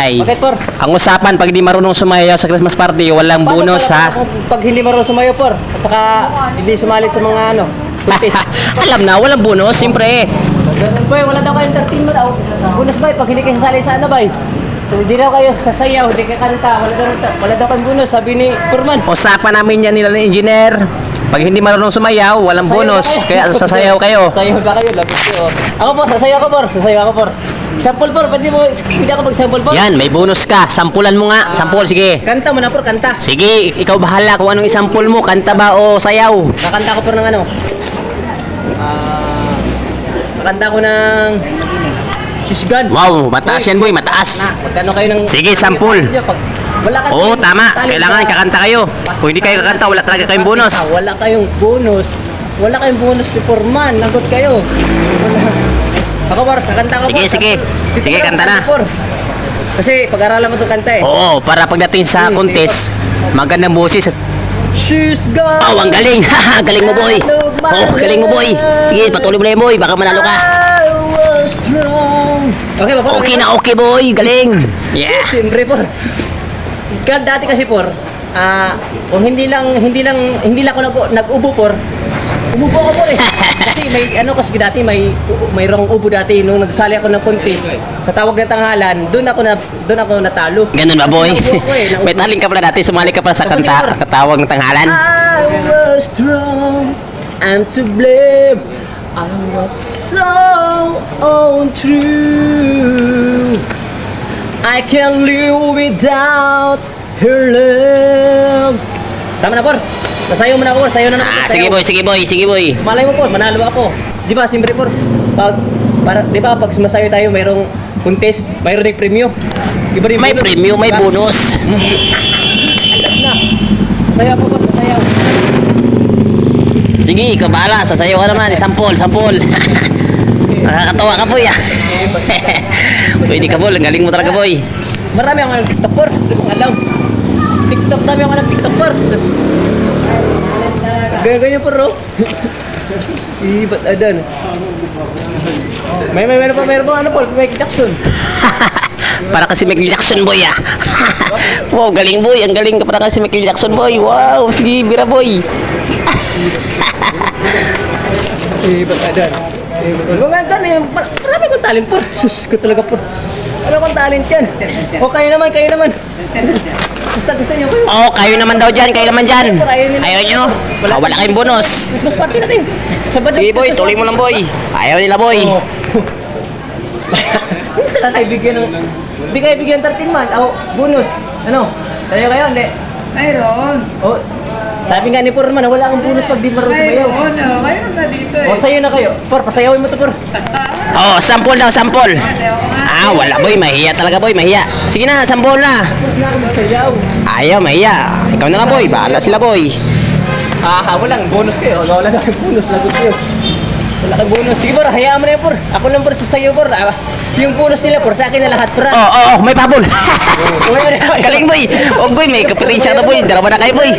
Ay, Bakit, por? ang usapan pag hindi marunong sumayaw sa Christmas party, walang bonus ha. Pag hindi marunong sumayo, por, at saka hindi sumali sa mga kuntis. Alam na, walang bonus, siyempre. Boy, wala daw kayong entertainment daw. Bonus, boy, pag hindi kayo sasali sa ano, boy. So, hindi daw kayo sasayaw, hindi kayo kanta, wala daw kayong bonus, sabi ni Purman. Usapan namin yan nila ng engineer. Pag hindi marunong sumayaw, walang bonus. Kaya sasayaw kayo. Sasayaw ba kayo? Lagot kayo. Ako, por, sasayaw ako, por. Sasayaw ako, por. Sample, por, pwede ako mag-sample, por. Yan, may bonus ka. Sampulan mo nga. Sampul, sige. Kanta mo na, por, kanta. Sige, ikaw bahala kung anong isampul mo. Kanta ba o sayaw? Nakanta ko, por, ng ano. Nakanta ko ng Shishgan. Wow, mataas yan boy, mataas. Magkano kayo ng... Sige, sampul. Wala ka Oo, tama. Kailangan kakanta kayo. Kung hindi kayo kakanta, wala talaga kayong bonus. Wala kayong bonus. Wala kayong bonus ni Forman. Nagot kayo. Wala. Ako, por, kakanta ko, por. Sige. Sige, kanta na. Por. Kasi pag-aralan mo itong kanta eh. Oo, para pagdating sa contest, magandang boses. She's gone. Oh, ang galing. Galing mo boy. Oh, galing mo boy. Sige, patuloy mo na yan boy. Baka manalo ka. I was strong. Okay ba, por? Okay na okay boy. Galing. Yeah. Siyempre, por. Dati kasi, por, kung hindi lang ako nag-ubo, por, umubo ako, por eh. Kasi kasi dati mayroong ubo dati nung nagsali ako ng contest sa tawag na tanghalan, doon ako natalo. Ganun ba boy? Kasi naubo ako eh, naubo. May taling ka pala dati. Sumali ka pala sa katawag ng tanghalan. I was strong, I'm to blame. I was so untrue. I can't live without her love. Tama na, por. Sasayaw mo na ako, por. Sayaw na naman. Sige boy. Malay mo, por. Manalo ako. Di ba, siyempre, por. Di ba, pag sumasayaw tayo, mayroong contest, mayroong premyo. Di ba rin May bonus? premyo, may Diba? bonus. Alam na. Sasayaw po, por. Sasayaw. Sige, ikaw bahala. Sasayaw ka naman. Sampol. Nakakatawa ka boy ah. Pwede ka boy. Ang galing mo talaga boy. Marami akong TikTok, por. Hindi mong alam. TikTok, dami akong alam TikTok, por. Sus. Ganyan, por, oh. Ba't adan? Meron pa, ano, por? Michael Jackson. Para kasi Michael Jackson boy ah. Wow, galing boy. Ang galing ka para kasi Michael Jackson boy. Wow, sige, bira boy. Ba't adan? Mga ganyan, marami kong talent, por. Sus, ko talaga, por. Ano kong talent yan? O, kayo naman. Basta gusto niyo kayo. Oh, kayo naman daw dyan. Kayo naman dyan. Ayaw nyo. Wala kayong bonus. Christmas party natin. Sabado. Sige boy, tuloy mo lang boy. Ayaw nila boy. Oo. Hindi sila tayo bigyan ng... Hindi kayo bigyan ng 13 month. Bonus. Ano? Kayo, hindi. Mayroon. Oh, sabi nga ni Purman, wala akong bonus pag di marunong sumayaw. Mayroon na dito eh. O, sayo na kayo. Por, pasayawin mo to, Por. Oh, sampol daw, sampol. Sayaw ko nga. Wala boy, mahiya talaga boy, mahiya. Sige na, sampol na. Por, sila ako magsayaw. Ayaw, mahiya. Ikaw na lang boy, bahala sila boy. Walang bonus kayo. Wala na kayong bonus. Lagot kayo. Wala kayong bonus. Sige, Por, hayaan mo na yan, Por. Ako lang, Por, sasayaw, Por. Yung bonus nila, Por, sa akin na lahat, Por. Oh, may pabol. Galing boy. Oh boy, may kapitensya na boy. Dalawa na kayo boy.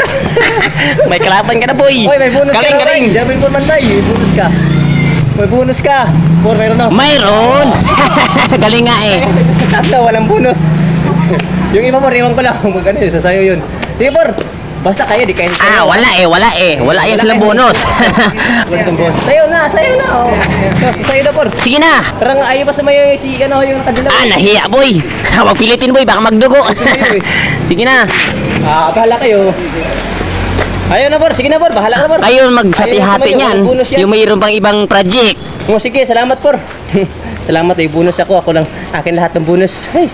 May kalaban ka na boy. Oy, may bonus Galing, ka. galing. Sabi ni Purman tayo, may bonus ka. May bonus ka. Por, mayroon na. Mayroon. Galing nga eh. Tatlo, walang bonus. Yung iba, Por, iwan ko lang. Magkano yun, sasayaw yun. Sige, Por. Basta kayo, di kayo sasayaw. Wala eh. Wala yan silang bonus. Wala tong bonus. Sayaw na. Oh. Sasayaw na, Por. Sige na. Parang ayaw pa sumayaw yung kadila. Nahiya boy. Huwag pilitin boy, baka magdugo. Sige na. Bahala kayo. Ayaw na, Por. Sige na, Por. Bahala ka na, Por. Kayo magsati-hati niyan. Yung mayroon pang ibang project. Sige, salamat, Por. Salamat, bonus ako. Ako lang. Akin lahat ng bonus. Ay,